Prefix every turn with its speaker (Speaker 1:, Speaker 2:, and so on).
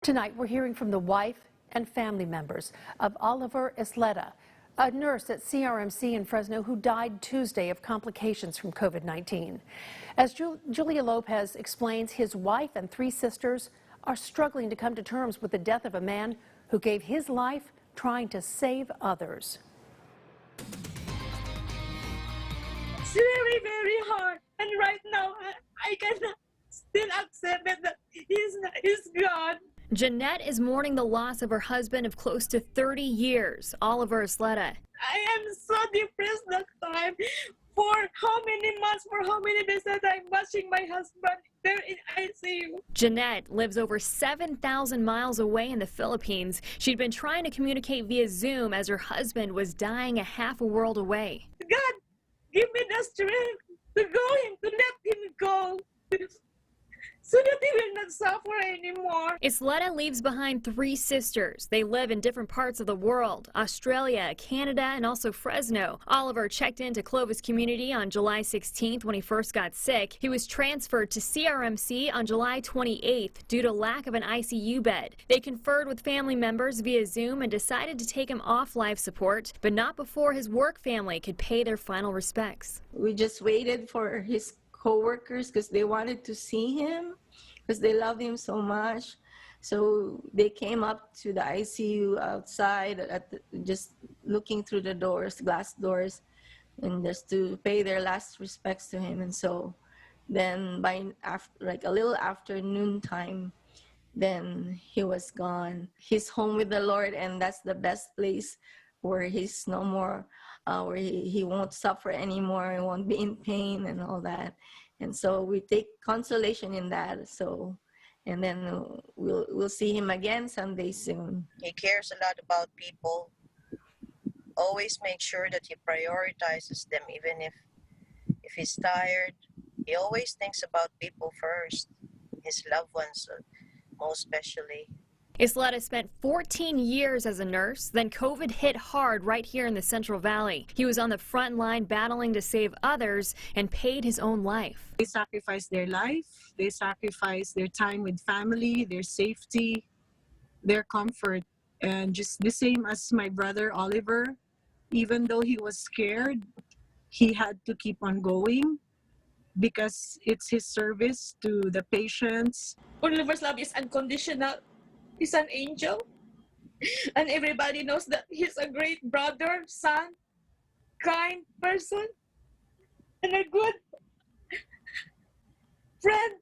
Speaker 1: Tonight, we're hearing from the wife and family members of Oliver Isleta, a nurse at CRMC in Fresno who died Tuesday of complications from COVID-19. As Julia Lopez explains, his wife and three sisters are struggling to come to terms with the death of a man who gave his life trying to save others.
Speaker 2: It's very, very hard. And right now, I cannot still accept it that he's gone.
Speaker 3: Jeanette is mourning the loss of her husband of close to 30 years, Oliver Isleta.
Speaker 2: I am so depressed that time. For how many months, for how many days that I'm watching my husband there in ICU.
Speaker 3: Jeanette lives over 7,000 miles away in the Philippines. She'd been trying to communicate via Zoom as her husband was dying a half a world away.
Speaker 2: God, give me the strength to let him go. So that he will not suffer anymore.
Speaker 3: Isleta leaves behind three sisters. They live in different parts of the world: Australia, Canada, and also Fresno. Oliver checked into Clovis Community on July 16th when he first got sick. He was transferred to CRMC on July 28th due to lack of an ICU bed. They conferred with family members via Zoom and decided to take him off life support, but not before his work family could pay their final respects.
Speaker 4: We just waited for his co-workers because they wanted to see him because they love him so much. So they came up to the ICU outside just looking through the doors, glass doors, and just to pay their last respects to him. And so then like a little after noontime, then he was gone. He's home with the Lord, and that's the best place where he's no more, where he won't suffer anymore, he won't be in pain and all that. And so we take consolation in that. So, and then we'll see him again someday soon.
Speaker 5: He cares a lot about people. Always make sure that he prioritizes them, even if he's tired. He always thinks about people first, his loved ones most especially.
Speaker 3: Isleta spent 14 years as a nurse, then COVID hit hard right here in the Central Valley. He was on the front line battling to save others and paid his own life.
Speaker 6: They sacrificed their life, they sacrificed their time with family, their safety, their comfort. And just the same as my brother Oliver, even though he was scared, he had to keep on going because it's his service to the patients.
Speaker 2: Oliver's love is unconditional. He's an angel, and everybody knows that he's a great brother, son, kind person, and a good friend.